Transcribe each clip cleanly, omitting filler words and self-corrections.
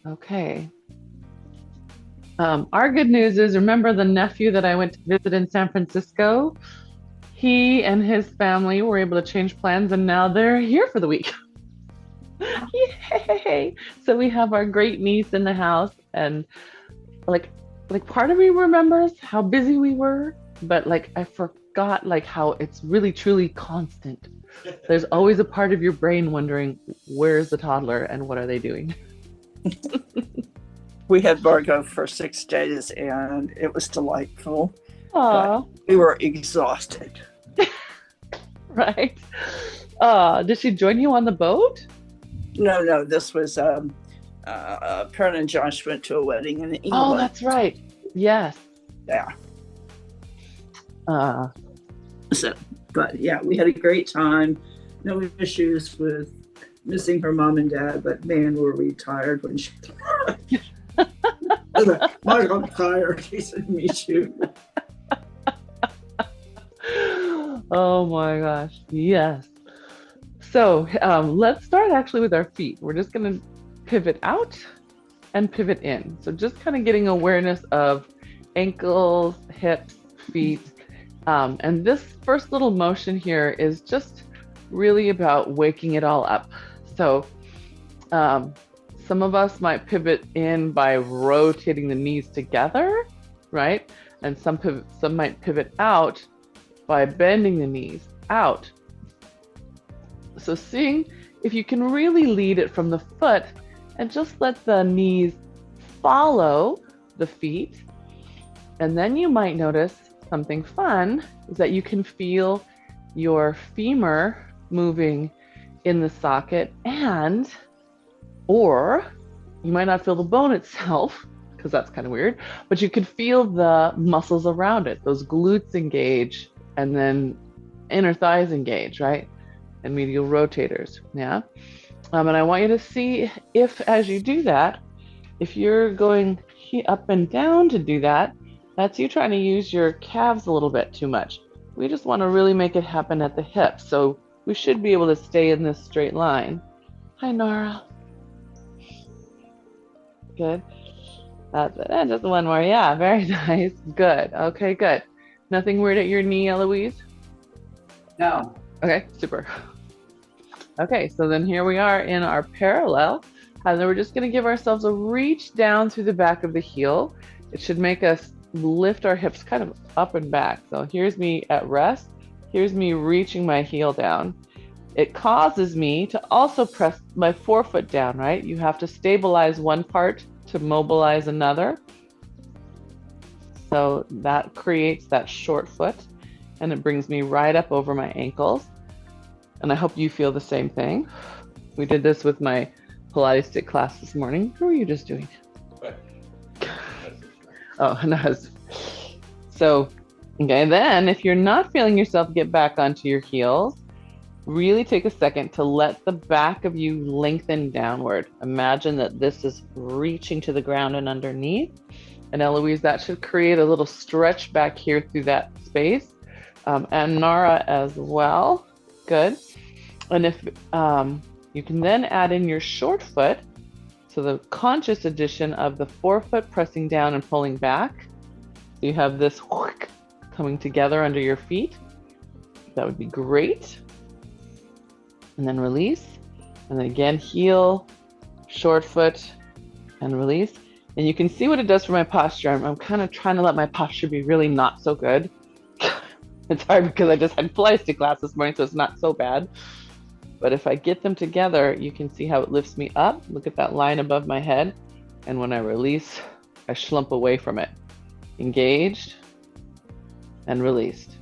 Okay. Our good news is, remember the nephew that I went to visit in San Francisco? He and his family were able to change plans and now they're here for the week. Yay! So we have our great niece in the house and like part of me remembers how busy we were, but like I forgot like how it's really truly constant. There's always a part of your brain wondering where's the toddler and what are they doing? We had Margot for 6 days and it was delightful. Aww. But we were exhausted. Right. Did she join you on the boat? No, this was Perrin and Josh went to a wedding in England. Oh, that's right. Yes. Yeah. But yeah, we had a great time. No issues with missing her mom and dad, but man, were we tired when she I was like, Mark, I'm tired. He said, me too. Oh my gosh. Yes. So let's start actually with our feet. We're just going to pivot out and pivot in. So just kind of getting awareness of ankles, hips, feet. And this first little motion here is just really about waking it all up. So some of us might pivot in by rotating the knees together, right? And some might pivot out by bending the knees out. So seeing if you can really lead it from the foot and just let the knees follow the feet. And then you might notice something fun is that you can feel your femur moving in the socket or you might not feel the bone itself because that's kind of weird, but you could feel the muscles around it. Those glutes engage and then inner thighs engage, right? And medial rotators, yeah? And I want you to see if, as you do that, if you're going up and down to do that, that's you trying to use your calves a little bit too much. We just want to really make it happen at the hips. So we should be able to stay in this straight line. Hi, Nora. Good. That's it. And just one more. Yeah, very nice. Good. Okay, good. Nothing weird at your knee, Eloise? No. Okay, super. Okay, so then here we are in our parallel. And then we're just going to give ourselves a reach down through the back of the heel. It should make us lift our hips kind of up and back. So here's me at rest. Here's me reaching my heel down. It causes me to also press my forefoot down, right? You have to stabilize one part to mobilize another. So that creates that short foot and it brings me right up over my ankles. And I hope you feel the same thing. We did this with my Pilates stick class this morning. Who are you just doing? Oh, no. So, okay, then if you're not feeling yourself get back onto your heels, really take a second to let the back of you lengthen downward. Imagine that this is reaching to the ground and underneath. And Eloise, that should create a little stretch back here through that space. And Nara as well. Good. And if you can then add in your short foot, so the conscious addition of the forefoot pressing down and pulling back. So you have this coming together under your feet. That would be great. And then release. And then again, heel, short foot, and release. And you can see what it does for my posture. I'm kind of trying to let my posture be really not so good. It's hard because I just had Pilates class this morning, so it's not so bad. But if I get them together, you can see how it lifts me up. Look at that line above my head. And when I release, I slump away from it. Engaged and released.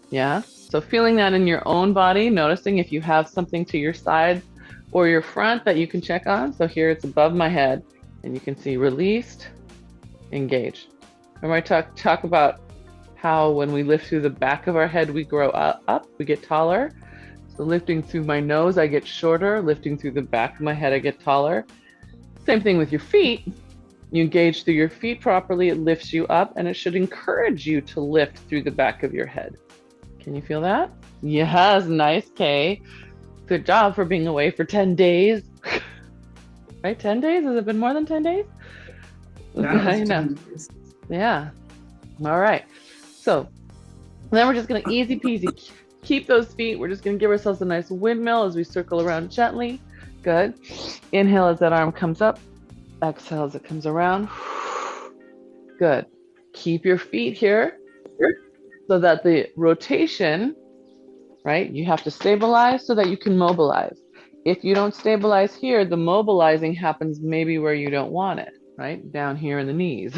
Yeah? So feeling that in your own body, noticing if you have something to your side or your front that you can check on. So here it's above my head and you can see released, engaged. Remember I talk about how when we lift through the back of our head, we grow up, we get taller. So lifting through my nose, I get shorter. Lifting through the back of my head, I get taller. Same thing with your feet. You engage through your feet properly, it lifts you up, and it should encourage you to lift through the back of your head. Can you feel that? Yes, nice, Kay. Good job for being away for 10 days. Right? 10 days? Has it been more than 10 days? That was I know. 10 years. Yeah. All right. So then we're just going to easy peasy keep those feet. We're just going to give ourselves a nice windmill as we circle around gently. Good. Inhale as that arm comes up. Exhale as it comes around. Good. Keep your feet here so that the rotation, right? You have to stabilize so that you can mobilize. If you don't stabilize here, the mobilizing happens maybe where you don't want it, right? Down here in the knees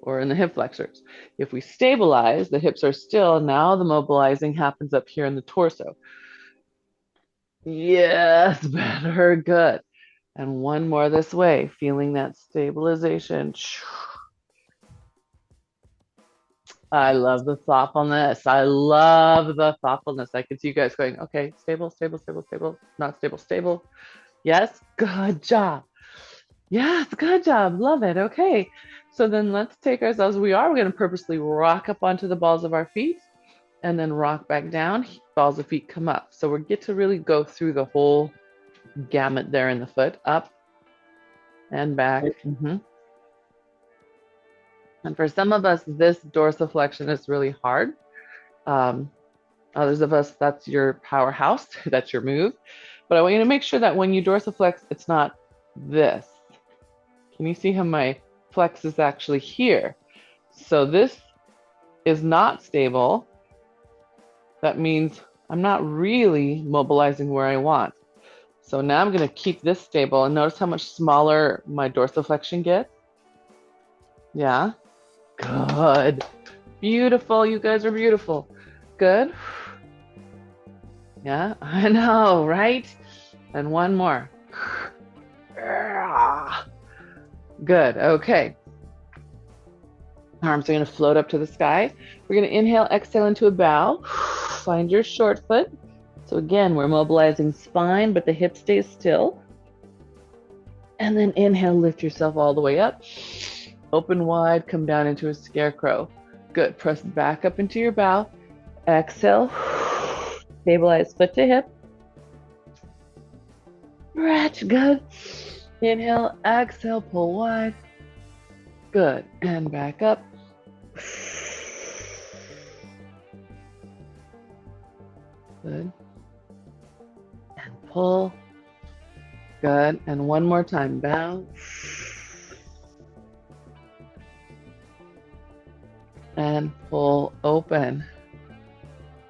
or in the hip flexors. If we stabilize, the hips are still, now the mobilizing happens up here in the torso. Yes, better, good. And one more this way, feeling that stabilization. I love the thoughtfulness. I love the thoughtfulness. I could see you guys going, okay, stable, stable, stable, stable, not stable, stable. Yes, good job. Yes, good job. Love it. Okay. So then let's take ourselves, we're going to purposely rock up onto the balls of our feet and then rock back down. Balls of feet come up. So we get to really go through the whole gamut there in the foot, up and back. Mm-hmm. And for some of us, this dorsiflexion is really hard. Others of us, that's your powerhouse, that's your move. But I want you to make sure that when you dorsiflex, it's not this. Can you see how my flex is actually here? So this is not stable. That means I'm not really mobilizing where I want. So now I'm going to keep this stable and notice how much smaller my dorsiflexion gets. Yeah. Good. Beautiful. You guys are beautiful. Good. Yeah, I know, right? And one more. Good. Okay. Arms are going to float up to the sky. We're going to inhale, exhale into a bow. Find your short foot. So again, we're mobilizing spine, but the hip stays still. And then inhale, lift yourself all the way up. Open wide, come down into a scarecrow. Good. Press back up into your bow. Exhale. Stabilize foot to hip. Stretch. Good. Inhale, exhale, pull wide. Good. And back up. Good. And pull. Good. And one more time. Bow. And pull open.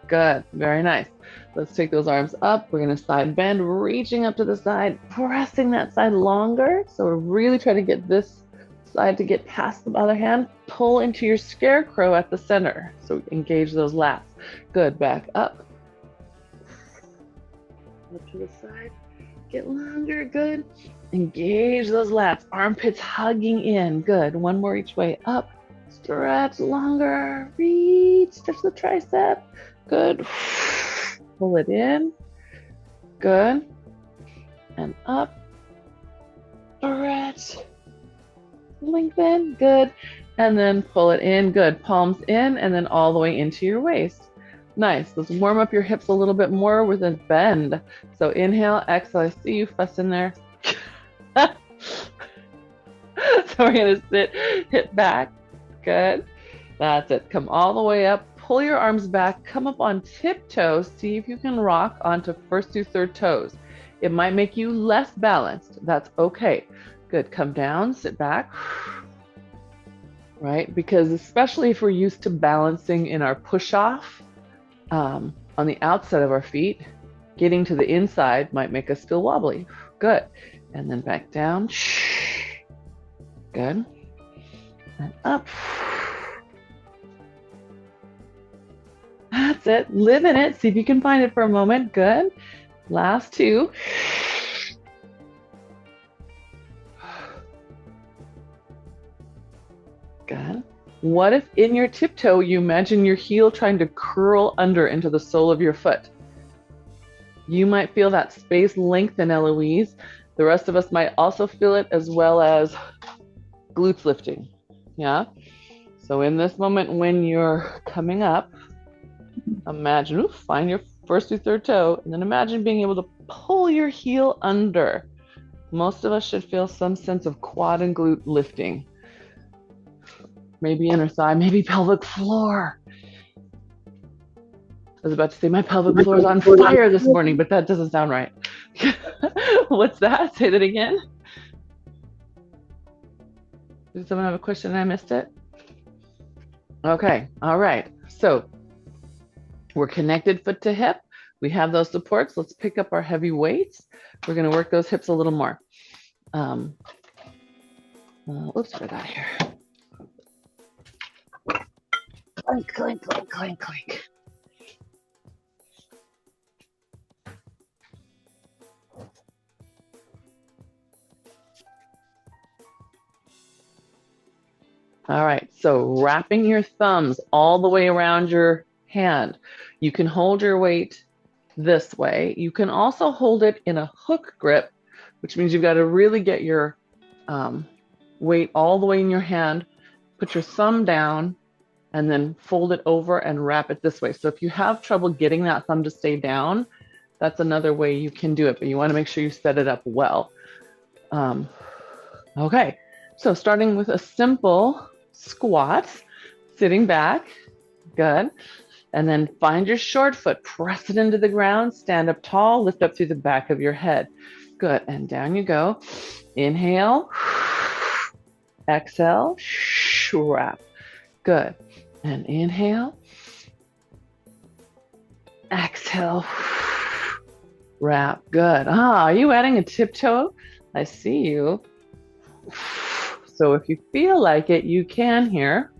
Good. Very nice. Let's take those arms up. We're going to side bend, reaching up to the side, pressing that side longer. So we're really trying to get this side to get past the other hand. Pull into your scarecrow at the center. So engage those lats. Good. Back up. Up to the side. Get longer. Good. Engage those lats. Armpits hugging in. Good. One more each way. Up. Stretch longer. Reach. Stretch the tricep. Good. Pull it in. Good. And up. Stretch. Lengthen. Good. And then pull it in. Good. Palms in and then all the way into your waist. Nice. Let's warm up your hips a little bit more with a bend. So inhale, exhale. I see you fussing there. So we're going to sit, hip back. Good. That's it. Come all the way up. Pull your arms back. Come up on tiptoes. See if you can rock onto first through third toes. It might make you less balanced. That's okay. Good. Come down. Sit back. Right? Because especially if we're used to balancing in our push-off on the outside of our feet, getting to the inside might make us feel wobbly. Good. And then back down. Good. And up. That's it. Live in it. See if you can find it for a moment. Good. Last two. Good. What if in your tiptoe you imagine your heel trying to curl under into the sole of your foot? You might feel that space lengthen, Eloise. The rest of us might also feel it, as well as glutes lifting. Yeah? So in this moment when you're coming up, imagine, find your first through third toe, and then imagine being able to pull your heel under. Most of us should feel some sense of quad and glute lifting. Maybe inner thigh, maybe pelvic floor. I was about to say my pelvic floor is on fire this morning, but that doesn't sound right. What's that? Say that again. Did someone have a question and I missed it? Okay, all right. So we're connected foot to hip. We have those supports. Let's pick up our heavy weights. We're going to work those hips a little more. Oops, what I got here? Clink, clink, clink, clink, clink. All right, so wrapping your thumbs all the way around your hand. You can hold your weight this way. You can also hold it in a hook grip, which means you've got to really get your weight all the way in your hand, put your thumb down, and then fold it over and wrap it this way. So if you have trouble getting that thumb to stay down, that's another way you can do it, but you want to make sure you set it up well. Okay, so starting with a simple squat, sitting back, good. And then find your short foot, press it into the ground, stand up tall, lift up through the back of your head. Good, and down you go. Inhale, exhale, wrap. Good, and inhale, exhale, wrap. Good. Are you adding a tiptoe? I see you. So if you feel like it, you can here.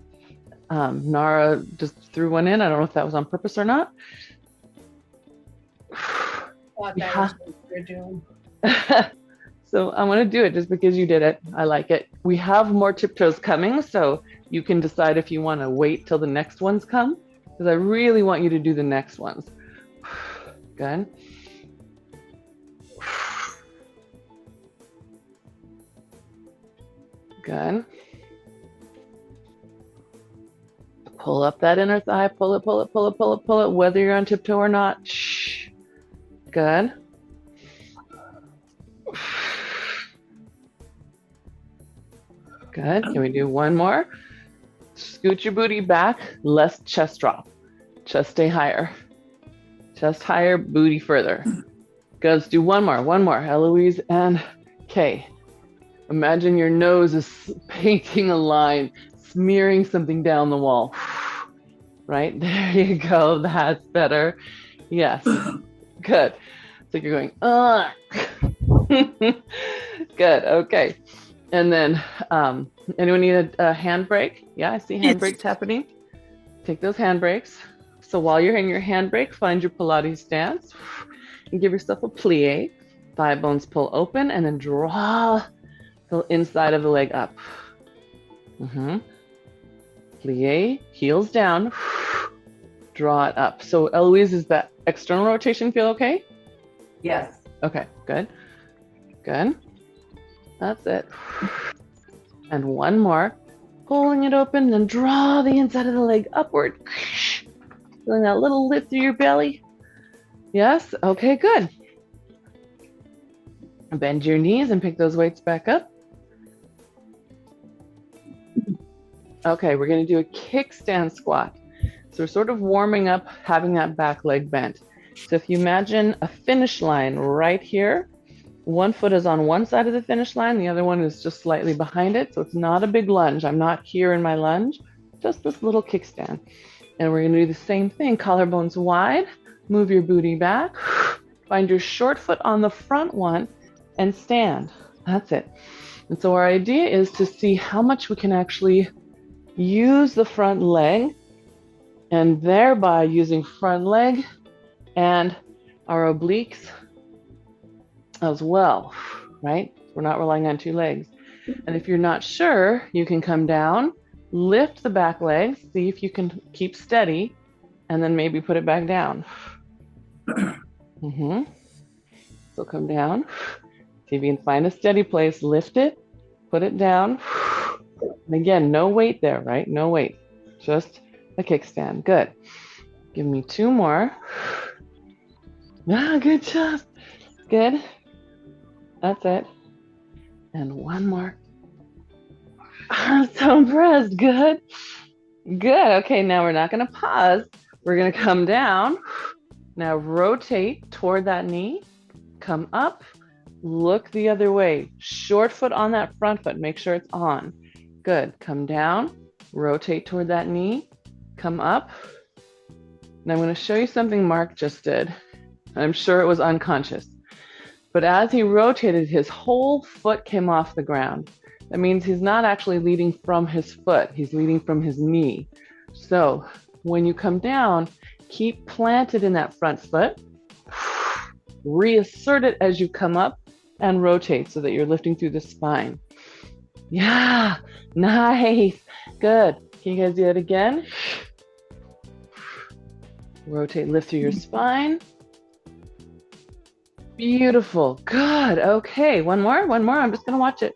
Nara just threw one in. I don't know if that was on purpose or not. So I'm going to do it just because you did it. I like it. We have more tiptoes coming, so you can decide if you want to wait till the next ones come, because I really want you to do the next ones. Good. Good. Pull up that inner thigh, pull it, pull it, pull it, pull it, pull it, whether you're on tiptoe or not. Shh. Good. Good. Can we do one more? Scoot your booty back, less chest drop. Chest stay higher. Chest higher, booty further. Good. Let's do one more, Eloise and Kay. Imagine your nose is painting a line, smearing something down the wall. Right? There you go. That's better. Yes. Good. So you're going, Good. Okay. And then, anyone need a hand break? Yeah, I see hand breaks happening. Take those hand breaks. So while you're in your hand break, find your Pilates stance and give yourself a plie. Thigh bones pull open and then draw the inside of the leg up. Plie, heels down, draw it up. So Eloise, is that external rotation feel okay? Yes. Okay, good. Good. That's it. And one more. Pulling it open, then draw the inside of the leg upward. Feeling that little lift through your belly. Yes? Okay, good. Bend your knees and pick those weights back up. Okay, we're going to do a kickstand squat. So we're sort of warming up, having that back leg bent. So if you imagine a finish line right here, one foot is on one side of the finish line, the other one is just slightly behind it. So it's not a big lunge. I'm not here in my lunge, just this little kickstand. And we're going to do the same thing, collarbones wide, move your booty back, find your short foot on the front one, and stand. That's it. And so our idea is to see how much we can actually use the front leg, and thereby using front leg and our obliques as well, right? We're not relying on two legs. And if you're not sure, you can come down, lift the back leg, see if you can keep steady, and then maybe put it back down. So come down, see if you can find a steady place, lift it, put it down. And again, no weight there, right? No weight, just a kickstand. Good. Give me two more. Ah, good job. Good. That's it. And one more. I'm so impressed. Good. Good. Okay, now we're not going to pause. We're going to come down. Now rotate toward that knee. Come up. Look the other way. Short foot on that front foot. Make sure it's on. Good. Come down. Rotate toward that knee. Come up. And I'm going to show you something Mark just did. I'm sure it was unconscious. But as he rotated, his whole foot came off the ground. That means he's not actually leading from his foot. He's leading from his knee. So when you come down, keep planted in that front foot. Reassert it as you come up and rotate so that you're lifting through the spine. Yeah, nice. Good. Can you guys do it again? Rotate, lift through your spine. Beautiful. Good. Okay. One more. I'm just going to watch it.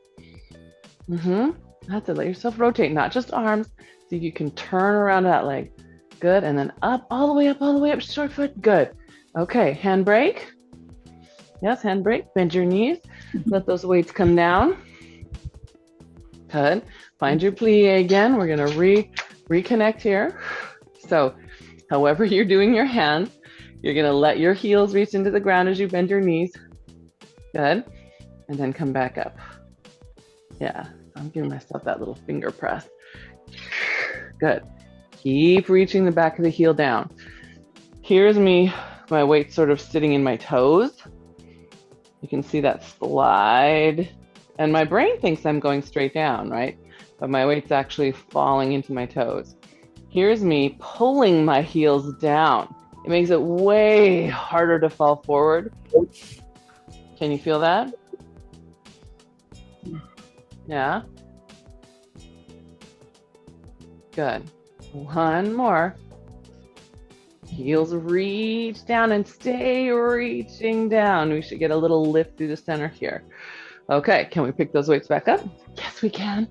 That's it. Let yourself rotate, not just arms. See if you can turn around that leg. Good. And then up, all the way up, short foot. Good. Okay. Hand brake. Yes, hand brake. Bend your knees. Let those weights come down. Good. Find your plie again. We're going to reconnect here. So however you're doing your hands, you're going to let your heels reach into the ground as you bend your knees. Good. And then come back up. Yeah. I'm giving myself that little finger press. Good. Keep reaching the back of the heel down. Here's me, my weight sort of sitting in my toes. You can see that slide. And my brain thinks I'm going straight down, right? But my weight's actually falling into my toes. Here's me pulling my heels down. It makes it way harder to fall forward. Can you feel that? Yeah. Good. One more. Heels reach down and stay reaching down. We should get a little lift through the center here. Okay, can we pick those weights back up? Yes, we can.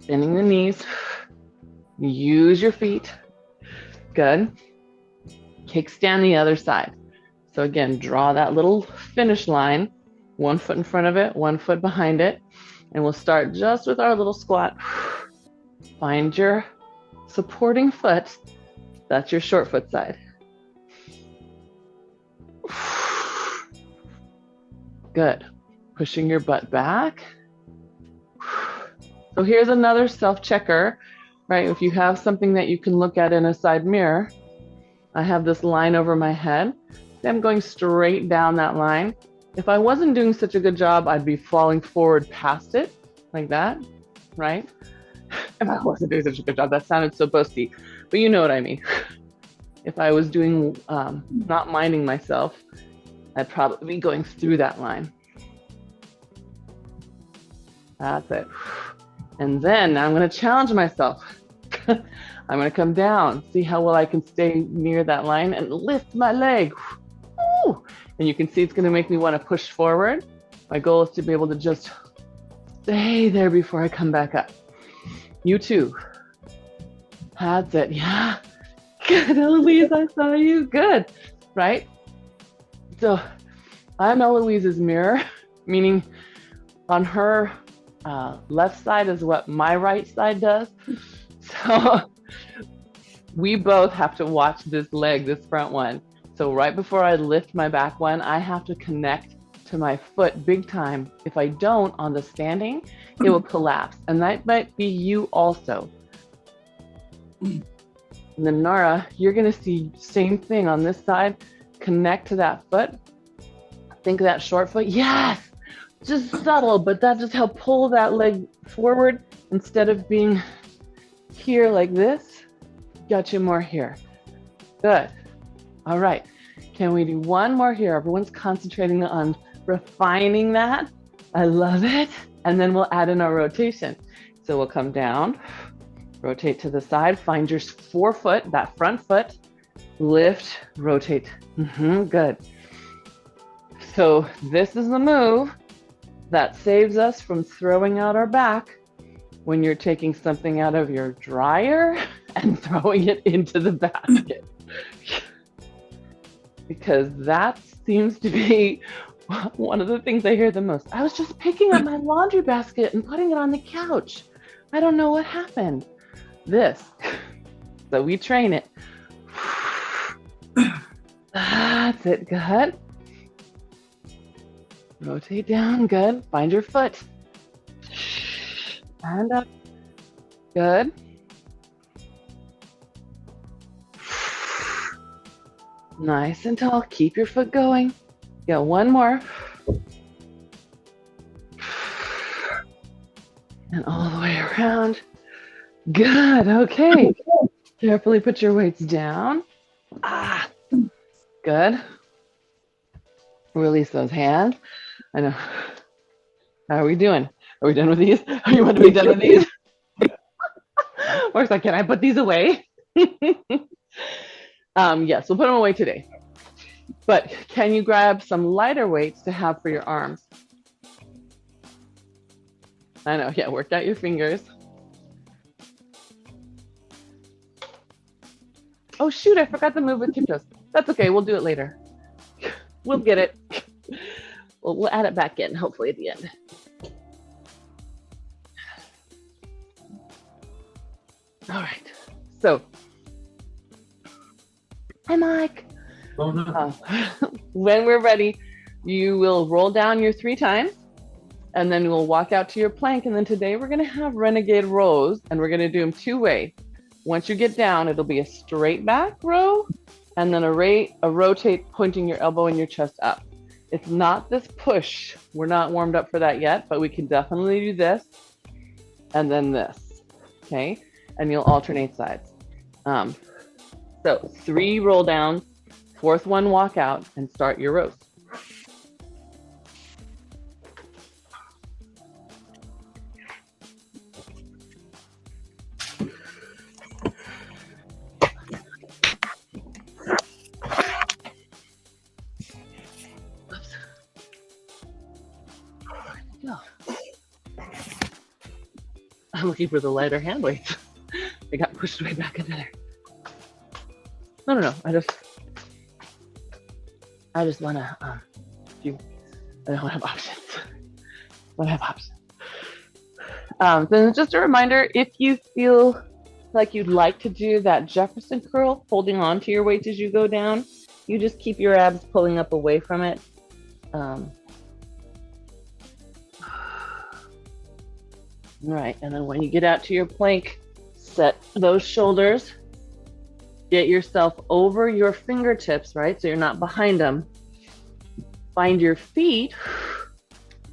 Bending the knees. Use your feet. Good. Kickstand the other side. So again, draw that little finish line. One foot in front of it, one foot behind it. And we'll start just with our little squat. Find your supporting foot. That's your short foot side. Good. Pushing your butt back. So here's another self-checker, right? If you have something that you can look at in a side mirror, I have this line over my head. I'm going straight down that line. If I wasn't doing such a good job, I'd be falling forward past it, like that, right? If I wasn't doing such a good job, that sounded so boasty, but you know what I mean. If I was doing, not minding myself, I'd probably be going through that line. That's it. And then I'm going to challenge myself. I'm going to come down, see how well I can stay near that line and lift my leg. Woo! And you can see it's going to make me want to push forward. My goal is to be able to just stay there before I come back up. You too. That's it. Yeah. Good, Eloise, I saw you. Good, right? So I'm Eloise's mirror, meaning on her left side is what my right side does. So we both have to watch this leg, this front one. So right before I lift my back one, I have to connect to my foot big time. If I don't on the standing, it will collapse. And that might be you also. And then Nara, you're gonna see same thing on this side. Connect to that foot. Think of that short foot. Yes, just subtle, but that just help pull that leg forward instead of being here like this. Got you more here. Good. All right. Can we do one more here? Everyone's concentrating on refining that. I love it. And then we'll add in our rotation. So we'll come down, rotate to the side, find your forefoot, that front foot, lift, rotate. Good. So this is the move that saves us from throwing out our back when you're taking something out of your dryer and throwing it into the basket. because that seems to be one of the things I hear the most. I was just picking up my laundry basket and putting it on the couch. I don't know what happened. This. So we train it. That's it. Good. Rotate down. Good. Find your foot. And up. Good. Nice and tall. Keep your foot going. Got one more. And all the way around. Good. Okay. Carefully put your weights down. Good. Release those hands. I know. How are we doing? Are we done with these? Are you want to be done with these? Or can I put these away? Yes, we'll put them away today. But can you grab some lighter weights to have for your arms? I know, yeah, work out your fingers. Oh shoot, I forgot to move with tiptoes. That's okay, we'll do it later. We'll get it. We'll add it back in, hopefully at the end. All right, so. Hi, Mike. Oh, no. When we're ready, you will roll down your 3 times, and then we'll walk out to your plank. And then today we're going to have renegade rows, and we're going to do them 2-way. Once you get down, it'll be a straight back row, and then a rotate pointing your elbow and your chest up. It's not this push. We're not warmed up for that yet, but we can definitely do this, and then this, okay? And you'll alternate sides. So 3 roll downs, 4th one walk out, and start your rows. I'm looking for the lighter hand weights. They got pushed way back into there. No. I just want to, I don't have options. Then just a reminder, if you feel like you'd like to do that Jefferson curl, holding on to your weights as you go down, you just keep your abs pulling up away from it. Right, and then when you get out to your plank, set those shoulders. Get yourself over your fingertips, right? So you're not behind them. Find your feet,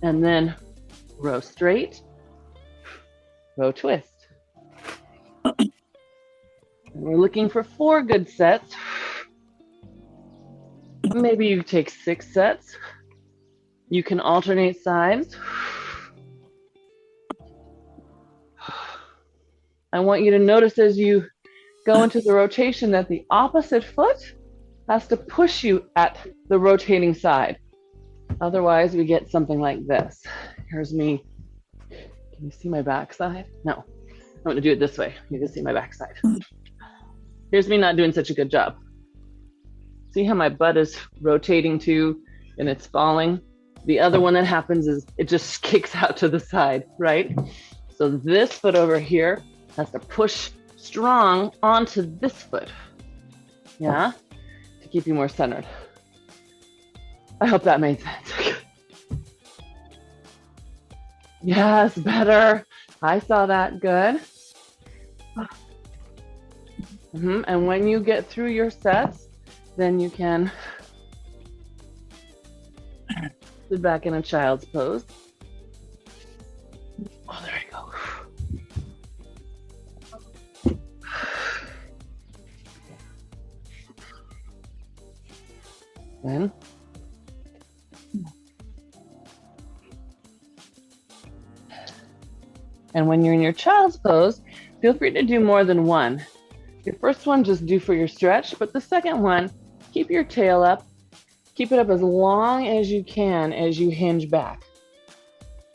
and then row straight, row twist. And we're looking for 4 good sets. Maybe you take 6 sets. You can alternate sides. I want you to notice as you go into the rotation that the opposite foot has to push you at the rotating side. Otherwise, we get something like this. Here's me. Can you see my backside? No. I'm going to do it this way. You can see my backside. Here's me not doing such a good job. See how my butt is rotating too and it's falling? The other one that happens is it just kicks out to the side, right? So this foot over here has to push strong onto this foot, yeah, to keep you more centered. I hope that made sense. Yes, better. I saw that. Good. And when you get through your sets, then you can sit back in a child's pose. Oh, there you go. Then and when you're in your child's pose, feel free to do more than one. Your first one, just do for your stretch, but the second one, keep your tail up, keep it up as long as you can as you hinge back,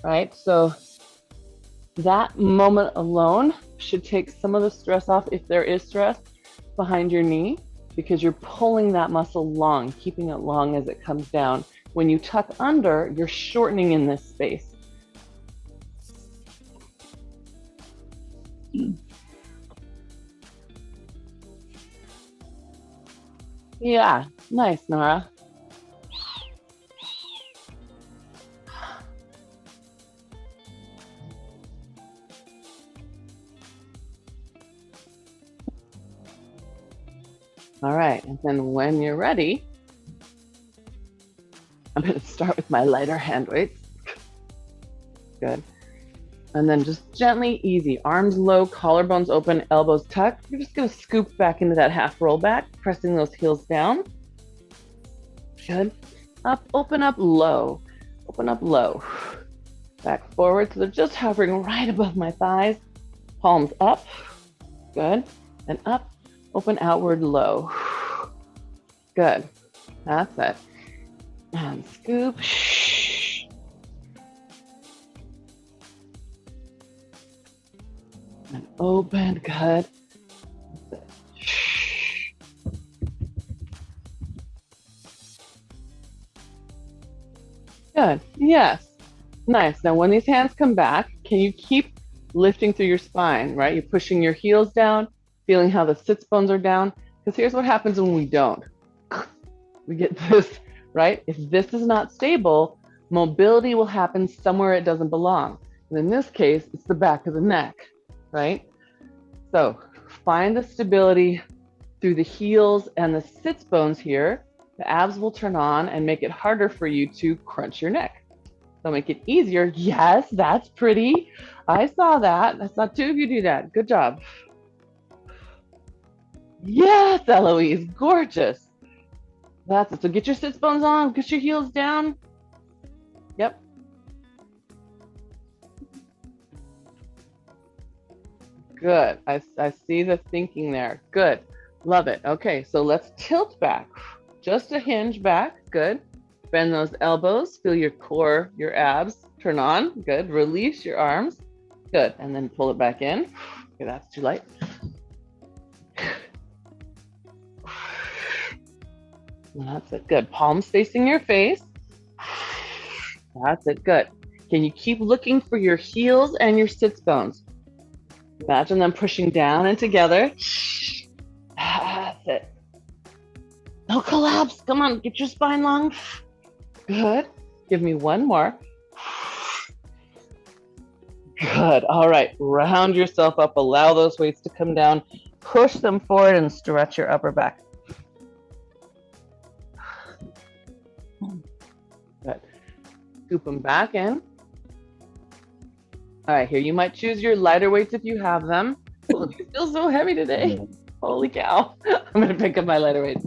right? So that moment alone should take some of the stress off, if there is stress, behind your knee. because you're pulling that muscle long, keeping it long as it comes down. When you tuck under, you're shortening in this space. Yeah, nice, Nora. All right, and then when you're ready, I'm going to start with my lighter hand weights. Good. And then just gently, easy, arms low, collarbones open, elbows tucked. You're just going to scoop back into that half roll back, pressing those heels down. Good. Up, open up low, open up low. Back forward, so they're just hovering right above my thighs. Palms up. Good. And up. Open outward low. Good. That's it. And scoop. And open. Good. Good. Yes. Nice. Now, when these hands come back, can you keep lifting through your spine, right? You're pushing your heels down, feeling how the sits bones are down. Because here's what happens when we don't. We get this, right? If this is not stable, mobility will happen somewhere it doesn't belong. And in this case, it's the back of the neck, right? So find the stability through the heels and the sits bones here. The abs will turn on and make it harder for you to crunch your neck. They'll make it easier. Yes, that's pretty. I saw that. I saw two of you do that. Good job. Yes, Eloise, gorgeous. That's it. So get your sits bones on, get your heels down. Yep. Good. I see the thinking there. Good. Love it. Okay, so let's tilt back. Just a hinge back. Good. Bend those elbows. Feel your core, your abs turn on. Good. Release your arms. Good. And then pull it back in. Okay, that's too light. That's it. Good. Palms facing your face. That's it. Good. Can you keep looking for your heels and your sits bones? Imagine them pushing down and together. That's it. No collapse. Come on. Get your spine long. Good. Give me one more. Good. All right. Round yourself up. Allow those weights to come down. Push them forward and stretch your upper back. Good. Scoop them back in. All right, here you might choose your lighter weights if you have them. Oh, these feel so heavy today. Holy cow. I'm gonna pick up my lighter weights.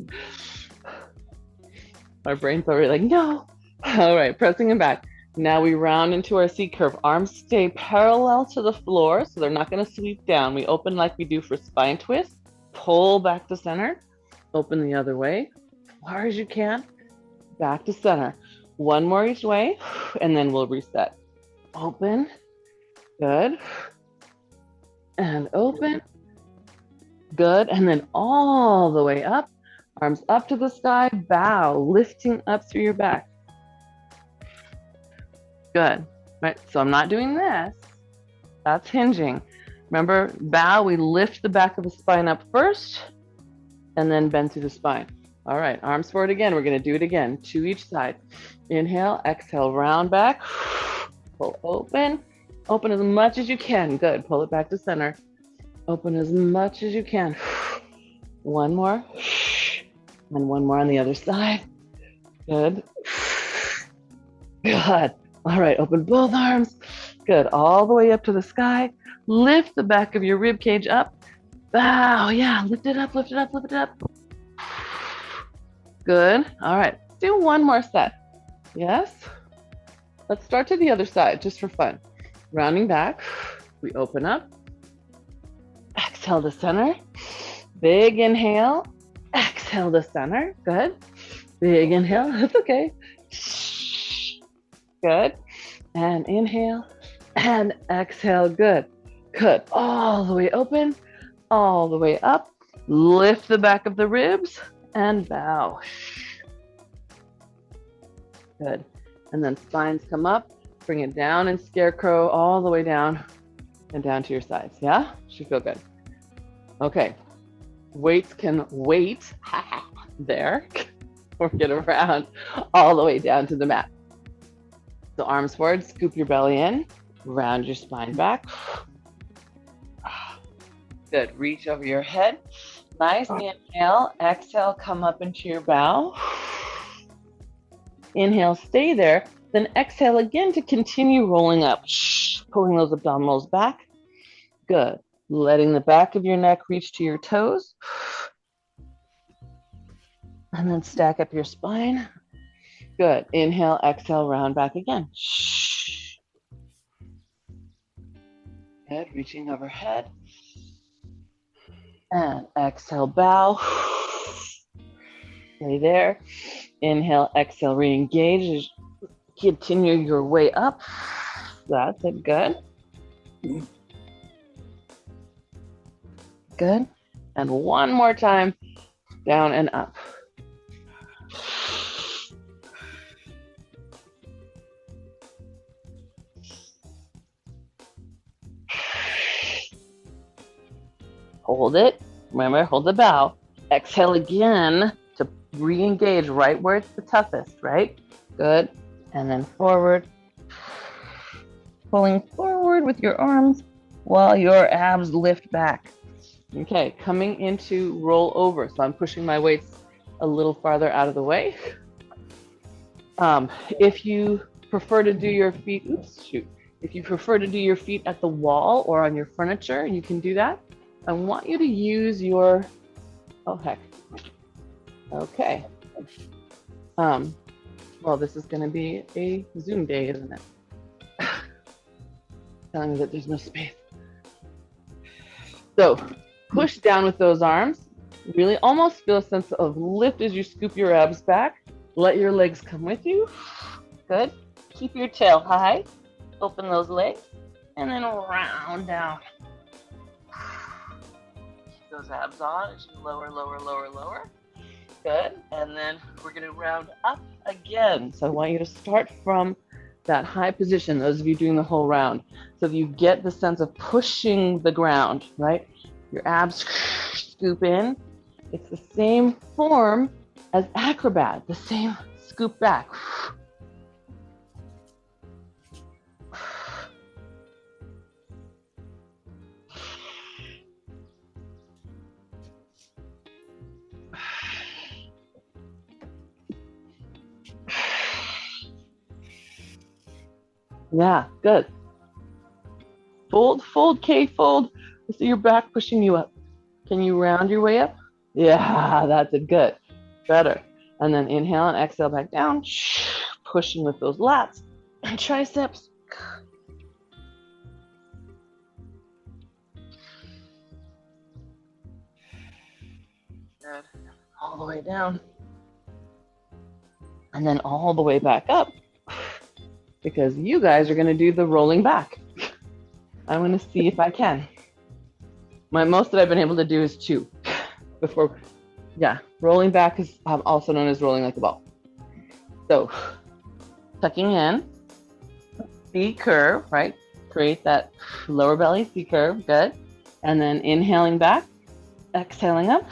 My brain's already like, no. All right, pressing them back. Now we round into our C curve. Arms stay parallel to the floor, so they're not gonna sweep down. We open like we do for spine twist. Pull back to center. Open the other way, as far as you can. Back to center. One more each way, and then we'll reset. Open. Good. And open. Good. And then all the way up. Arms up to the sky. Bow. Lifting up through your back. Good. Right. So I'm not doing this. That's hinging. Remember, bow, we lift the back of the spine up first, and then bend through the spine. All right. Arms forward again. We're going to do it again. To each side. Inhale. Exhale. Round back. Pull open. Open as much as you can. Good. Pull it back to center. Open as much as you can. One more. And one more on the other side. Good. Good. All right. Open both arms. Good. All the way up to the sky. Lift the back of your rib cage up. Bow. Yeah. Lift it up. Lift it up. Lift it up. Good. All right. Do one more set. Yes. Let's start to the other side just for fun. Rounding back, we open up, exhale to center, big inhale, exhale to center, good, big inhale, that's okay, good, and inhale, and exhale, good, all the way open, all the way up, Lift the back of the ribs and bow. Good. And then spines come up, bring it down in scarecrow all the way down and down to your sides. Yeah? Should feel good. Okay. Weights can wait there or get around all the way down to the mat. So arms forward, scoop your belly in, round your spine back. Good. Reach over your head. Nice. Inhale. Exhale, come up into your bow. Inhale, stay there. Then exhale again to continue rolling up, pulling those abdominals back. Good. Letting the back of your neck reach to your toes. And then stack up your spine. Good. Inhale, exhale, round back again. Good. Reaching overhead. And exhale, bow. Stay there. Inhale, exhale, re-engage. Continue your way up. That's it. Good. Good. And one more time. Down and up. Hold it. Remember, hold the bow. Exhale again to re-engage right where it's the toughest, right? Good. And then forward. Pulling forward with your arms while your abs lift back. Okay, coming into roll over. So I'm pushing my weights a little farther out of the way. If you prefer to do your feet, if you prefer to do your feet at the wall or on your furniture, you can do that. I want you to use your, oh heck, okay. Well, this is gonna be a Zoom day, isn't it? Telling me that there's no space. So push down with those arms. Really almost feel a sense of lift as you scoop your abs back. Let your legs come with you. Good. Keep your tail high. Open those legs. And then round down. Keep those abs on as you lower, lower, lower, lower. Good. And then we're going to round up again. So I want you to start from that high position, those of you doing the whole round. So you get the sense of pushing the ground, right? Your abs scoop in. It's the same form as acrobat, the same scoop back. Yeah, good. Fold, fold, K, fold. See your back pushing you up. Can you round your way up? Yeah, that's it. Good. Better. And then inhale and exhale back down. Pushing with those lats and triceps. Good. All the way down. And then all the way back up. Because you guys are going to do the rolling back. I'm going to see if I can. My most that I've been able to do is 2 before. Yeah, rolling back is also known as rolling like a ball. So tucking in, C curve, right? Create that lower belly C curve, good. And then inhaling back, exhaling up.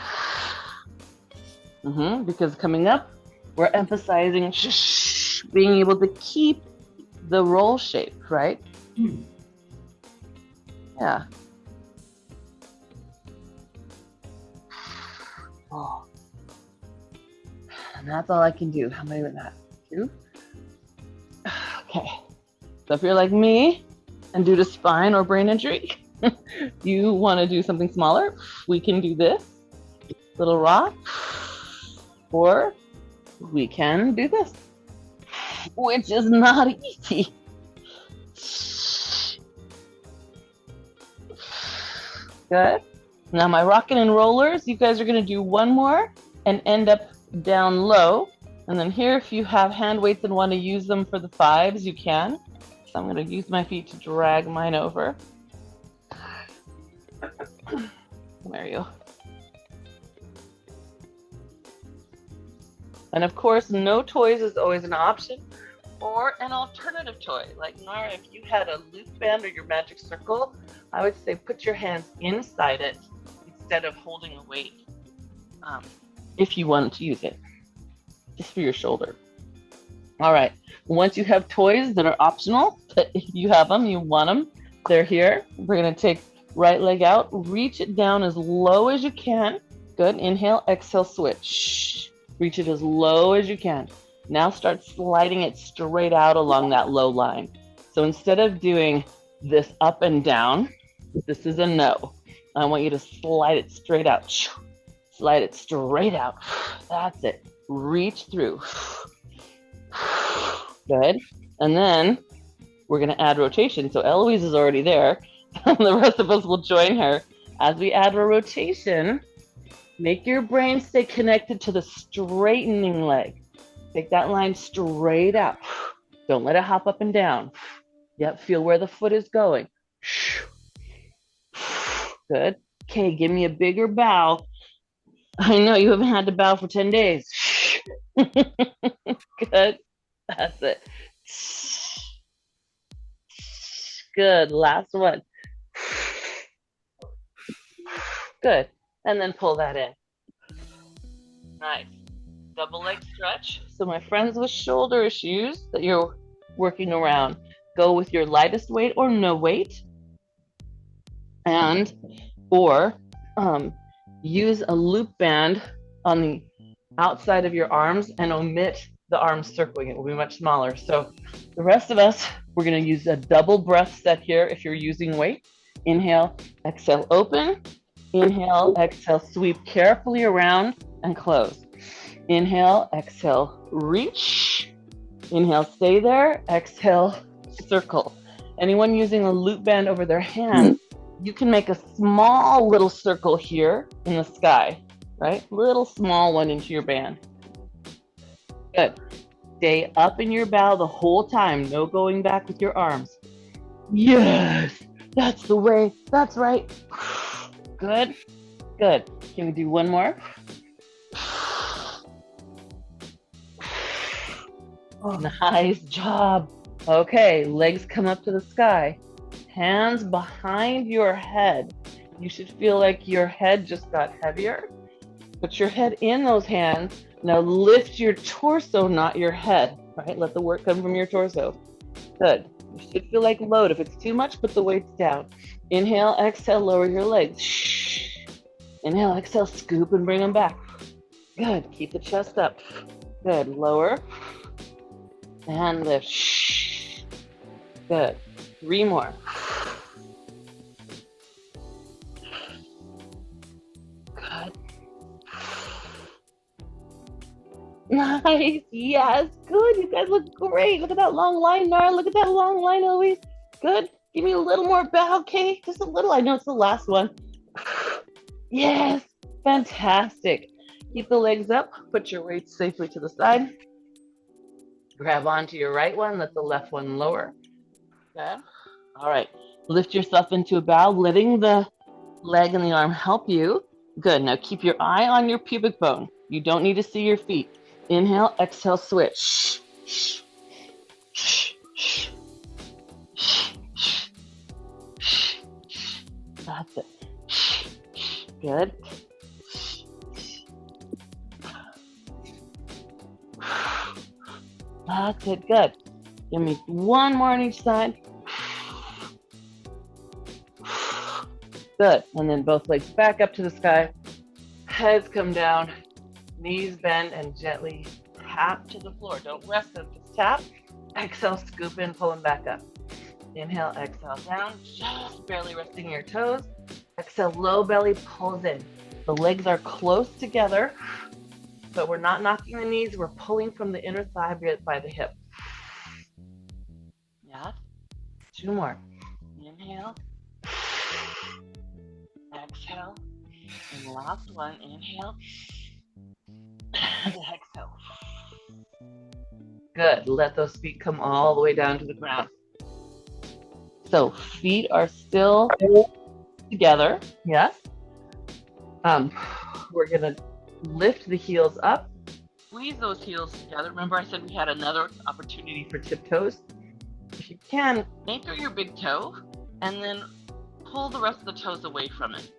Because coming up, we're emphasizing being able to keep the roll shape, right? Yeah. Oh. And that's all I can do. How many with that? 2? Okay. So if you're like me and due to spine or brain injury, you want to do something smaller, we can do this little rock, or we can do this, which is not easy. Good. Now my rocket and rollers, you guys are going to do one more and end up down low. And then here, if you have hand weights and want to use them for the 5s, you can. So I'm going to use my feet to drag mine over. There you go. And of course, no toys is always an option, or an alternative toy. Like Nara, if you had a loop band or your magic circle, I would say put your hands inside it instead of holding a weight, if you wanted to use it, just for your shoulder. All right. Once you have toys that are optional, but if you have them, you want them, they're here. We're going to take right leg out, reach it down as low as you can. Good. Inhale, exhale, switch. Reach it as low as you can. Now start sliding it straight out along that low line. So instead of doing this up and down, this is a no. I want you to slide it straight out. Slide it straight out. That's it. Reach through. Good. And then we're going to add rotation. So Eloise is already there. The rest of us will join her. As we add a rotation, make your brain stay connected to the straightening leg. Take that line straight out. Don't let it hop up and down. Yep, feel where the foot is going. Good. Okay, give me a bigger bow. I know you haven't had to bow for 10 days. Good. That's it. Good. Last one. Good. And then pull that in. Nice. Double leg stretch. So my friends with shoulder issues that you're working around, go with your lightest weight or no weight, or use a loop band on the outside of your arms and omit the arms circling. It will be much smaller. So the rest of us, we're going to use a double breath set here if you're using weight. Inhale, exhale, open. Inhale, exhale, sweep carefully around and close. Inhale, exhale, reach. Inhale, stay there. Exhale, circle. Anyone using a loop band over their hand, you can make a small little circle here in the sky, right? Little small one into your band. Good. Stay up in your bow the whole time. No going back with your arms. Yes, that's the way. That's right. Good. Good. Can we do one more? Oh, nice job. Okay, legs come up to the sky. Hands behind your head. You should feel like your head just got heavier. Put your head in those hands. Now lift your torso, not your head, right? Let the work come from your torso. Good. You should feel like load. If it's too much, put the weights down. Inhale, exhale, lower your legs. Shh. Inhale, exhale, scoop and bring them back. Good. Keep the chest up. Good. Lower. And lift. Shh. Good. 3 more. Good. Nice. Yes. Good. You guys look great. Look at that long line, Nara. Look at that long line, Eloise. Good. Give me a little more bow, okay? Just a little. I know it's the last one. Yes. Fantastic. Keep the legs up. Put your weights safely to the side. Grab onto your right one. Let the left one lower. Okay. All right. Lift yourself into a bow, letting the leg and the arm help you. Good. Now keep your eye on your pubic bone. You don't need to see your feet. Inhale, exhale, switch. That's it. Good. That's it. Good. Give me one more on each side. Good. And then both legs back up to the sky. Heads come down. Knees bend and gently tap to the floor. Don't rest them. Just tap. Exhale, scoop in, pull them back up. Inhale, exhale down. Just barely resting your toes. Exhale, low belly pulls in. The legs are close together, but we're not knocking the knees. We're pulling from the inner thigh by the hip. Yeah. 2 more. Inhale. Exhale. And last one. Inhale. And exhale. Good. Let those feet come all the way down to the ground. So feet are still together. Yes. We're going to lift the heels up Squeeze those heels together. Remember I said we had another opportunity for tiptoes? If you can, anchor your big toe and then pull the rest of the toes away from it.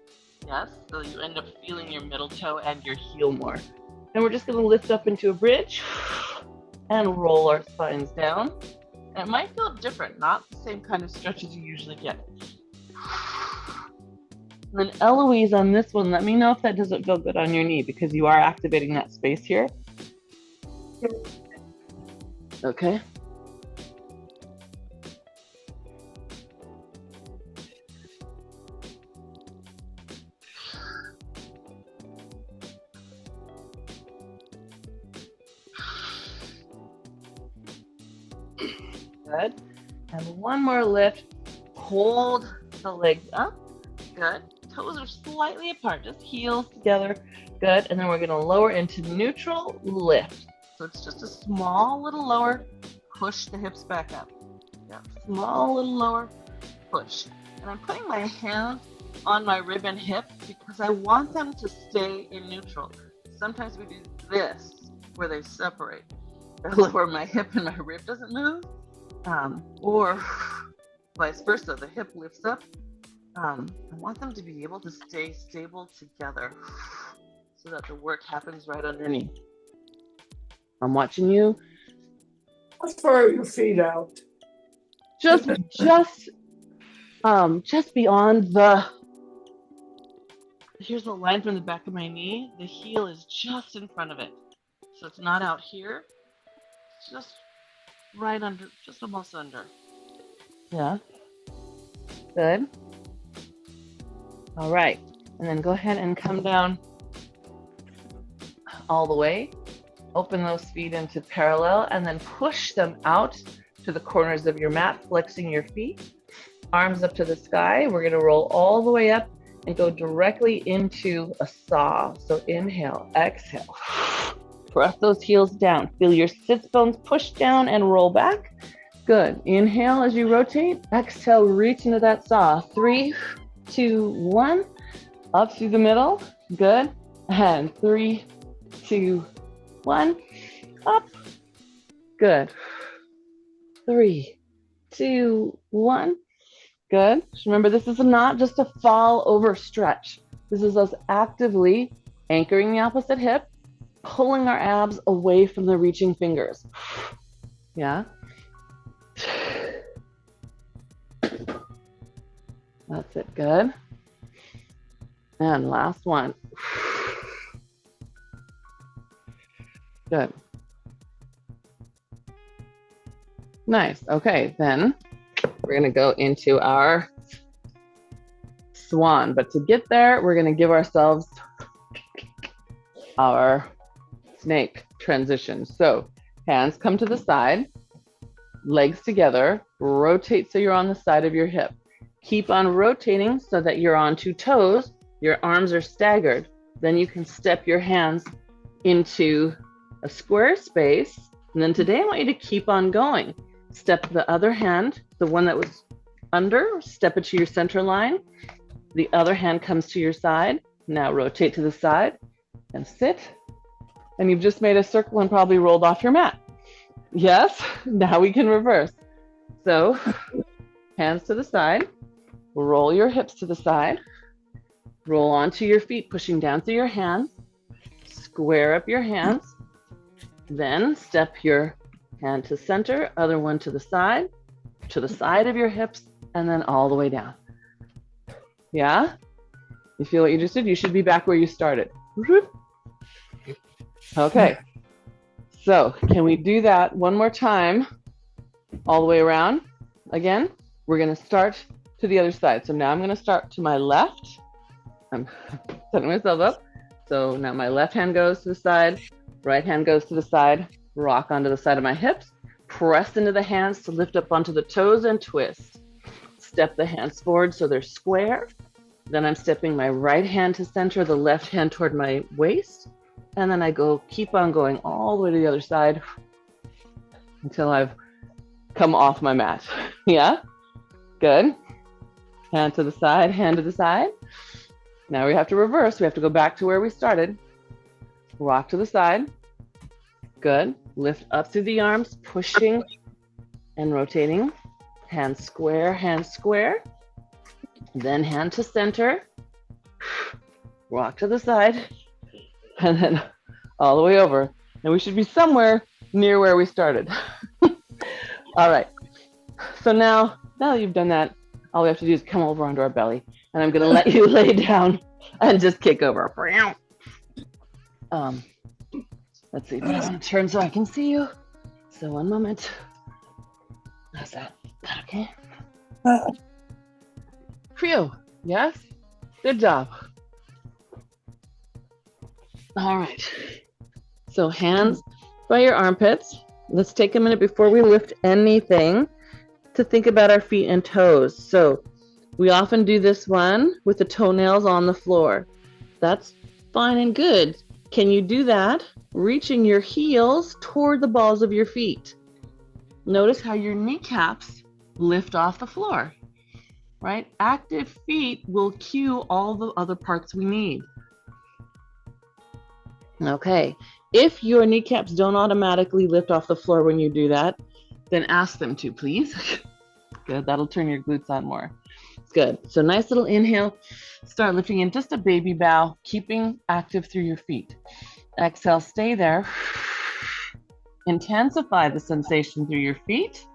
Yes, so you end up feeling your middle toe and your heel more. And we're just going to lift up into a bridge and roll our spines down. And it might feel different, not the same kind of stretches you usually get. And then Eloise on this one, let me know if that doesn't feel good on your knee because you are activating that space here. Okay. Good. And one more lift. Hold the legs up. Good. Toes are slightly apart, just heels together. Good. And then we're going to lower into neutral lift. So it's just a small little lower, push the hips back up. Yeah, small little lower, push. And I'm putting my hands on my rib and hip because I want them to stay in neutral. Sometimes we do this where they separate. I lower my hip and my rib doesn't move. Or vice versa, the hip lifts up. I want them to be able to stay stable together so that the work happens right underneath. I'm watching you. How far are your feet out? Just beyond the, here's the line from the back of my knee. The heel is just in front of it. So it's not out here. It's just right under, just almost under. Yeah. Good. All right. And then go ahead and come down all the way. Open those feet into parallel and then push them out to the corners of your mat, flexing your feet. Arms up to the sky. We're going to roll all the way up and go directly into a saw. So inhale, exhale. Press those heels down. Feel your sits bones push down and roll back. Good. Inhale as you rotate. Exhale, reach into that saw. 3, 2, 1. Up through the middle. Good. And 3, 2, 1. Up. Good. 3, 2, 1. Good. Remember, this is not just a fall over stretch. This is us actively anchoring the opposite hip, pulling our abs away from the reaching fingers. Yeah. That's it. Good. And last one. Good. Nice. Okay, then we're going to go into our swan. But to get there, we're going to give ourselves our snake transition. So hands come to the side, legs together, rotate so you're on the side of your hip. Keep on rotating so that you're on 2 toes, your arms are staggered. Then you can step your hands into a square space. And then today I want you to keep on going. Step the other hand, the one that was under, step it to your center line. The other hand comes to your side. Now rotate to the side and sit. And you've just made a circle and probably rolled off your mat. Yes, now we can reverse. So hands to the side, roll your hips to the side, roll onto your feet, pushing down through your hands, square up your hands, then step your hand to center, other one to the side of your hips, and then all the way down. Yeah? You feel what you just did? You should be back where you started. Okay. So can we do that one more time? All the way around. Again, we're going to start to the other side. So now I'm going to start to my left. I'm setting myself up. So now my left hand goes to the side, right hand goes to the side, rock onto the side of my hips, press into the hands to lift up onto the toes and twist. Step the hands forward so they're square. Then I'm stepping my right hand to center, the left hand toward my waist. And then I keep on going all the way to the other side until I've come off my mat. Yeah? Good. Hand to the side, hand to the side. Now we have to reverse. We have to go back to where we started. Rock to the side. Good. Lift up through the arms, pushing and rotating. Hand square, then hand to center, rock to the side, and then all the way over. And we should be somewhere near where we started. All right. So now that you've done that, all we have to do is come over onto our belly, and I'm going to let you lay down and just kick over. Let's see. I'm going to turn so I can see you. So one moment. How's that? Okay. Phew. Yes? Good job. All right. So hands by your armpits. Let's take a minute before we lift anything to think about our feet and toes. So we often do this one with the toenails on the floor. That's fine and good. Can you do that reaching your heels toward the balls of your feet? Notice how your kneecaps lift off the floor, right? Active feet will cue all the other parts we need. Okay, if your kneecaps don't automatically lift off the floor when you do that, then ask them to, please. Good, that'll turn your glutes on more. Good, so nice little inhale. Start lifting in just a baby bow, keeping active through your feet. Exhale, stay there. Intensify the sensation through your feet.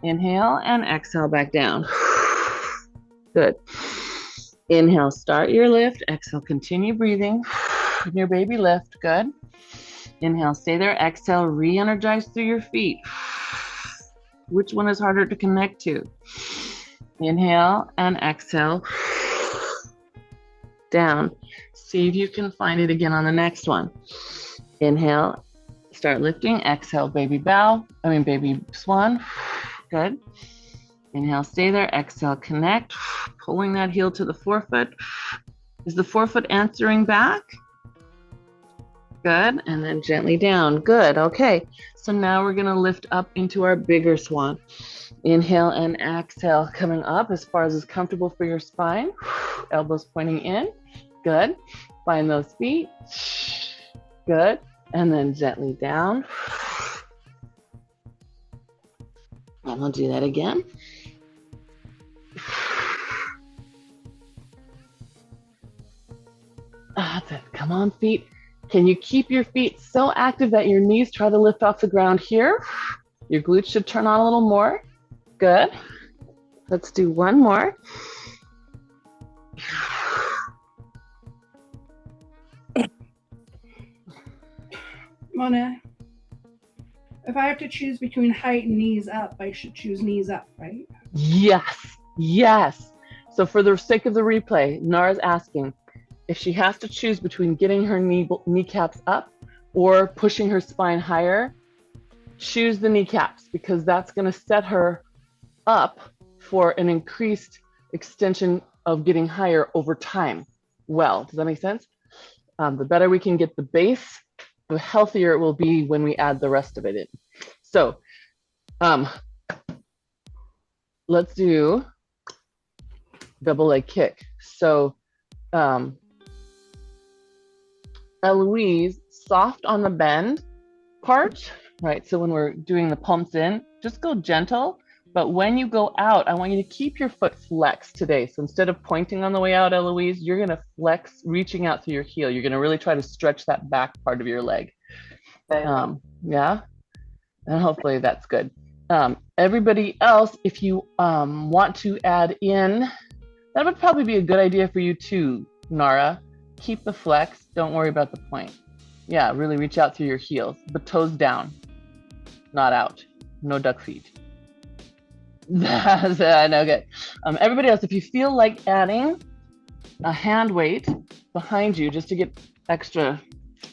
Inhale and exhale back down. Good. Inhale, start your lift. Exhale, continue breathing. Your baby lift. Good. Inhale, stay there. Exhale, re-energize through your feet. Which one is harder to connect to? Inhale and exhale. Down. See if you can find it again on the next one. Inhale, start lifting. Exhale, baby swan. Good. Inhale, stay there. Exhale, connect. Pulling that heel to the forefoot. Is the forefoot answering back? Good. And then gently down. Good. Okay. So now we're going to lift up into our bigger swan. Inhale and exhale, coming up as far as is comfortable for your spine. Elbows pointing in. Good. Find those feet. Good. And then gently down. And we'll do that again. That's it. Come on, feet. Can you keep your feet so active that your knees try to lift off the ground here? Your glutes should turn on a little more. Good. Let's do one more. Mona, if I have to choose between height and knees up, I should choose knees up, right? Yes. Yes. So for the sake of the replay, Nara's asking if she has to choose between getting her kneecaps up or pushing her spine higher, choose the kneecaps because that's going to set her up for an increased extension of getting higher over time. Well, does that make sense? The better we can get the base, the healthier it will be when we add the rest of it in. So let's do double leg kick. So Eloise, soft on the bend part, right? So when we're doing the pumps in, just go gentle. But when you go out, I want you to keep your foot flexed today. So instead of pointing on the way out, Eloise, you're going to flex, reaching out through your heel. You're going to really try to stretch that back part of your leg. Yeah. And hopefully that's good. Everybody else, if you want to add in, that would probably be a good idea for you too, Nara. Keep the flex. Don't worry about the point. Yeah, really reach out through your heels, but toes down, not out. No duck feet. I know, good. Everybody else, if you feel like adding a hand weight behind you just to get extra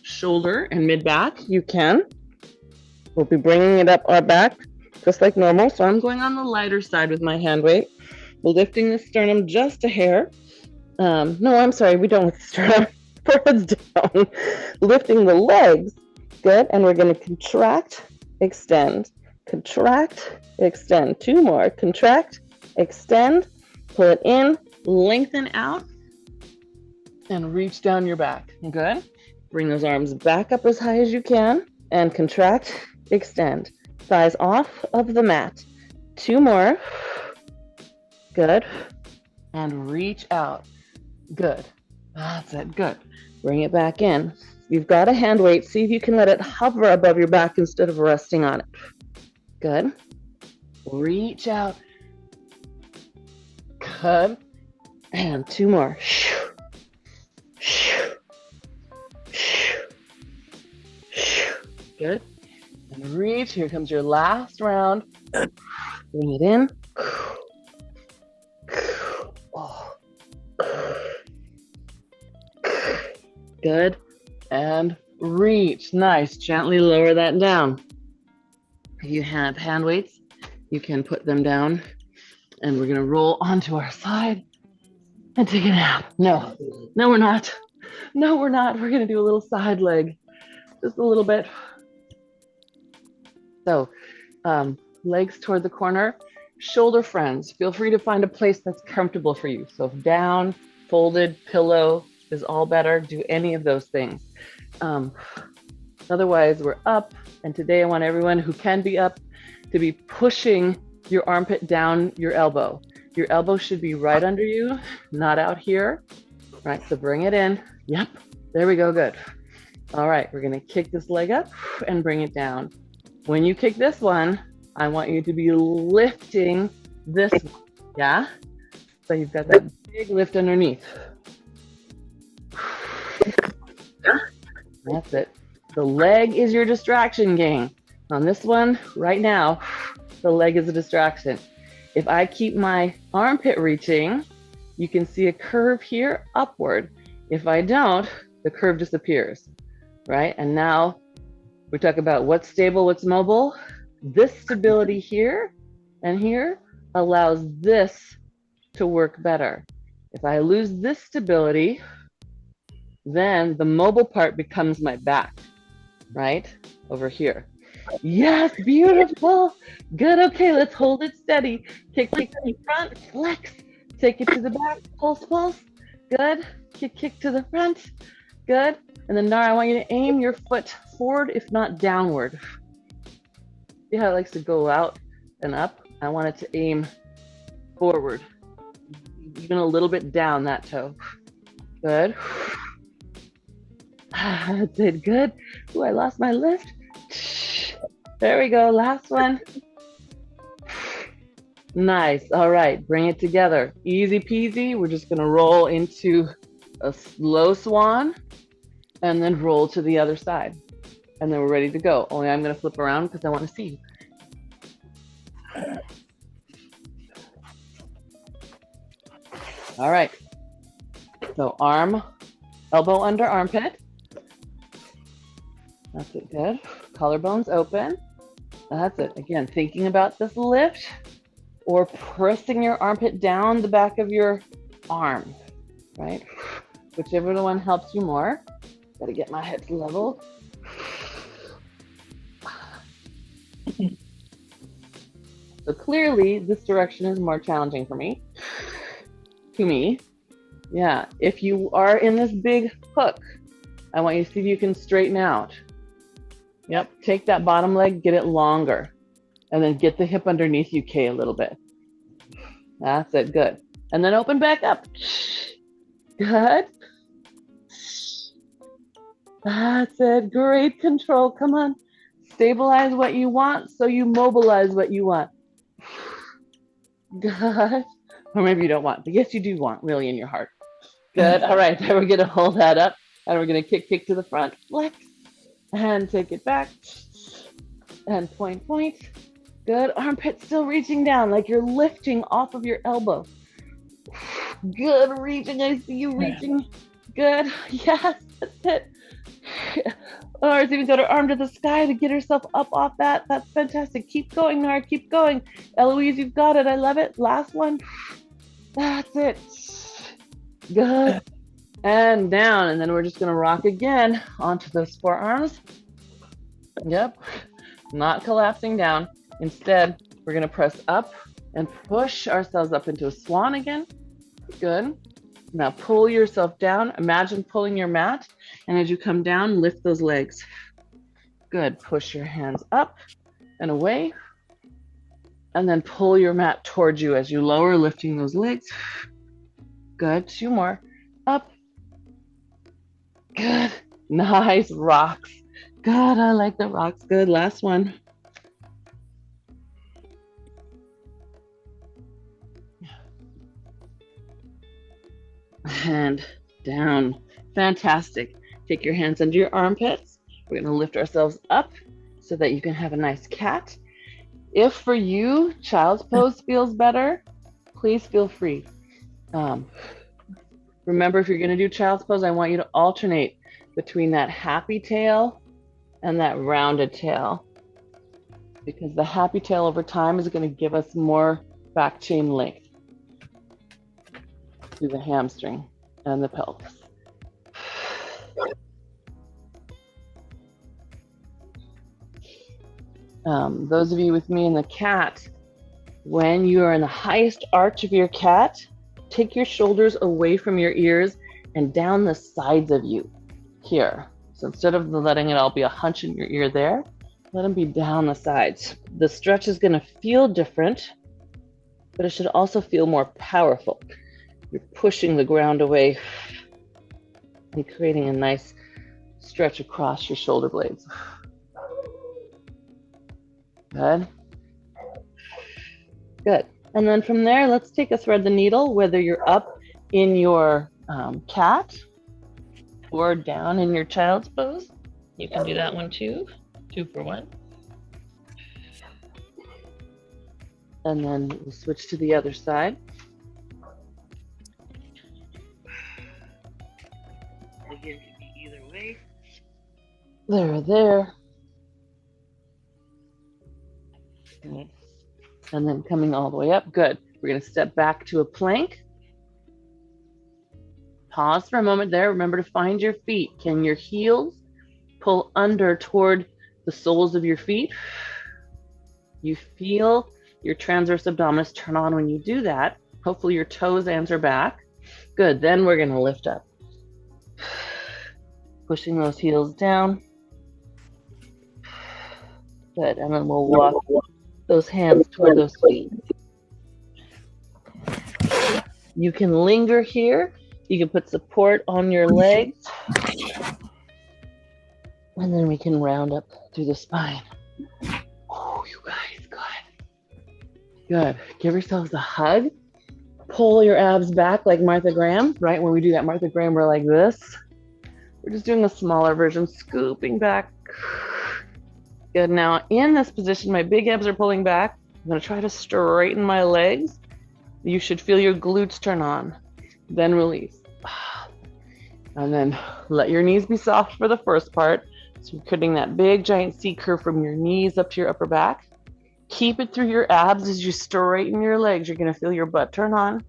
shoulder and mid back, you can. We'll be bringing it up our back just like normal. So I'm going on the lighter side with my hand weight. We're lifting the sternum just a hair. No, I'm sorry, we don't lift the sternum. Forehead's down. Lifting the legs. Good. And we're going to contract, extend, contract, extend. Two more. Contract, extend, pull it in, lengthen out, and reach down your back. Good. Bring those arms back up as high as you can. and contract, extend. Thighs off of the mat. 2 more. Good. And reach out. Good. That's it. Good. Bring it back in. You've got a hand weight. See if you can let it hover above your back instead of resting on it. Good. Reach out. Good. And 2 more. Good. And reach. Here comes your last round. Bring it in. Good. And reach. Nice. Gently lower that down. If you have hand weights, you can put them down. And we're going to roll onto our side and take a nap. No, we're not. No, we're not. We're going to do a little side leg. Just a little bit. So, legs toward the corner. Shoulder friends. Feel free to find a place that's comfortable for you. So down, folded, pillow is all better. Do any of those things. Otherwise, we're up. And today I want everyone who can be up to be pushing your armpit down your elbow. Your elbow should be right under you, not out here. Right, so bring it in. Yep, there we go, good. All right, we're gonna kick this leg up and bring it down. When you kick this one, I want you to be lifting this one, yeah? So you've got that big lift underneath. That's it. The leg is your distraction, gang. On this one, right now, the leg is a distraction. If I keep my armpit reaching, you can see a curve here upward. If I don't, the curve disappears, right? And now we talk about what's stable, what's mobile. This stability here and here allows this to work better. If I lose this stability, then the mobile part becomes my back, right? Over here. Yes, beautiful. Good, okay, let's hold it steady. Kick to the front, flex. Take it to the back, pulse, pulse. Good, kick to the front. Good, and then now I want you to aim your foot forward, if not downward. See how it likes to go out and up? I want it to aim forward, even a little bit down that toe. Good. Did good. Ooh, I lost my lift. There we go, last one. Nice, all right, bring it together. Easy peasy, we're just gonna roll into a slow swan and then roll to the other side. And then we're ready to go. Only I'm gonna flip around because I wanna see you. All right, so elbow under armpit. That's it, good. Collarbones open. That's it. Again, thinking about this lift or pressing your armpit down the back of your arm, right? Whichever the one helps you more. Gotta get my hips level. So clearly this direction is more challenging for me. To me. Yeah, if you are in this big hook, I want you to see if you can straighten out. Yep, take that bottom leg, get it longer, and then get the hip underneath you, Kay, a little bit. That's it, good. And then open back up. Good. That's it, great control, come on. Stabilize what you want so you mobilize what you want. Good. Or maybe you don't want, but yes, you do want, really, in your heart. Good, all right, then we're gonna hold that up, and we're gonna kick to the front, flex, and take it back, and point. Good, armpit still reaching down, like you're lifting off of your elbow. Good, reaching, I see you reaching. Good, yes, that's it. Or it's even got her arm to the sky to get herself up off that. That's fantastic. Keep going, Nara, keep going. Eloise, you've got it, I love it. Last one. That's it. Good. And down, and then we're just gonna rock again onto those forearms. Yep, not collapsing down. Instead, we're gonna press up and push ourselves up into a swan again. Good. Now pull yourself down. Imagine pulling your mat, and as you come down, lift those legs. Good. Push your hands up and away. And then pull your mat towards you as you lower, lifting those legs. Good. 2 more. Up. Good. Nice. Rocks. Good. I like the rocks. Good. Last one. And down. Fantastic. Take your hands under your armpits. We're going to lift ourselves up so that you can have a nice cat. If for you, child's pose feels better, please feel free. Remember, if you're going to do child's pose, I want you to alternate between that happy tail and that rounded tail, because the happy tail over time is going to give us more back chain length through the hamstring and the pelvis. Those of you with me in the cat, when you are in the highest arch of your cat, take your shoulders away from your ears and down the sides of you here. So instead of letting it all be a hunch in your ear there, let them be down the sides. The stretch is going to feel different, but it should also feel more powerful. You're pushing the ground away and creating a nice stretch across your shoulder blades. Good. Good. And then from there, let's take a thread the needle, whether you're up in your cat or down in your child's pose. You can do that one too. 2 for 1. And then we'll switch to the other side. Again, it can be either way. There. Good. And then coming all the way up. Good. We're going to step back to a plank. Pause for a moment there. Remember to find your feet. Can your heels pull under toward the soles of your feet? You feel your transverse abdominis turn on when you do that. Hopefully your toes answer back. Good. Then we're going to lift up. Pushing those heels down. Good. And then we'll walk those hands toward those feet. You can linger here. You can put support on your legs. And then we can round up through the spine. Oh, you guys, good. Good. Give yourselves a hug. Pull your abs back like Martha Graham, right? When we do that Martha Graham, we're like this. We're just doing a smaller version, scooping back. Good. Now in this position, my big abs are pulling back. I'm going to try to straighten my legs. You should feel your glutes turn on. Then release. And then let your knees be soft for the first part. So you're creating that big giant C curve from your knees up to your upper back. Keep it through your abs as you straighten your legs. You're going to feel your butt turn on.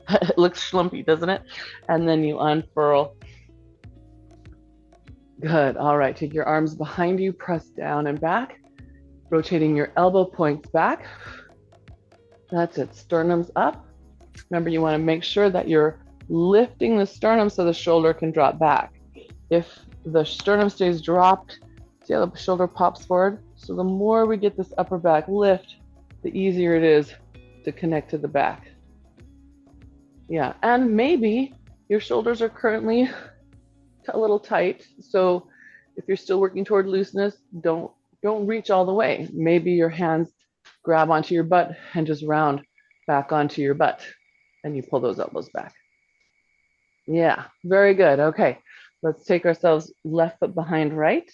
It looks schlumpy, doesn't it? And then you unfurl. Good. All right. Take your arms behind you, press down and back, rotating your elbow points back. That's it. Sternum's up. Remember, you want to make sure that you're lifting the sternum so the shoulder can drop back. If the sternum stays dropped, see how the shoulder pops forward? So the more we get this upper back lift, the easier it is to connect to the back. Yeah. And maybe your shoulders are currently a little tight. So if you're still working toward looseness, don't reach all the way. Maybe your hands grab onto your butt and just round back onto your butt and you pull those elbows back. Yeah, very good. Okay, let's take ourselves left foot behind right.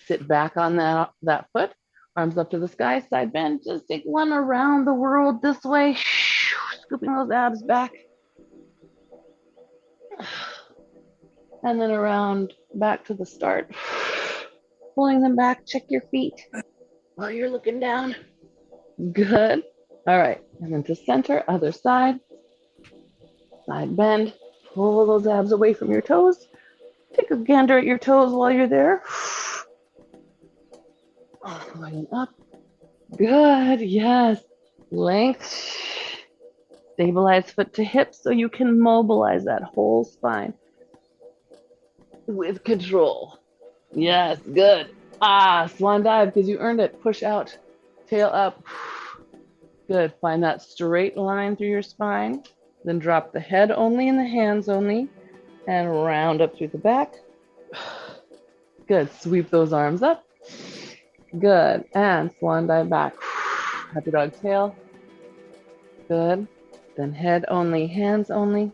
Sit back on that foot, arms up to the sky, side bend. Just take one around the world this way, scooping those abs back. And then around back to the start. Pulling them back, check your feet while you're looking down. Good. All right, and then to center, other side. Side bend, pull those abs away from your toes. Take a gander at your toes while you're there. All the way up. Good, yes. Length. Stabilize foot to hip so you can mobilize that whole spine with control. Yes, good. Swan dive because you earned it. Push out, tail up. Good. Find that straight line through your spine. Then drop the head only and the hands only and round up through the back. Good. Sweep those arms up. Good. And swan dive back. Happy dog tail. Good. Then head only, hands only.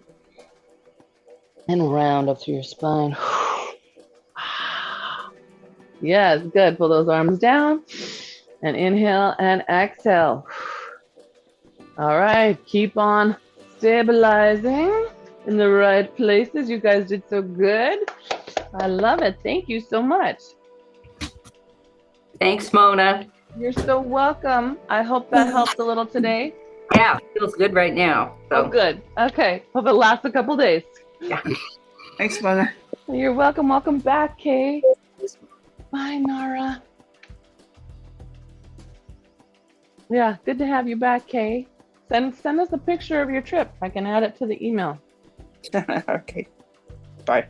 And round up through your spine. Yes, good. Pull those arms down. And inhale and exhale. All right. Keep on stabilizing in the right places. You guys did so good. I love it. Thank you so much. Thanks, Mona. You're so welcome. I hope that helped a little today. Yeah, feels good right now. Oh, good. Okay. Hope it lasts a couple days. Yeah. Thanks, Mona. You're welcome. Welcome back, Kay. Bye, Nara. Yeah, good to have you back, Kay. Send us a picture of your trip. I can add it to the email. Okay. Bye.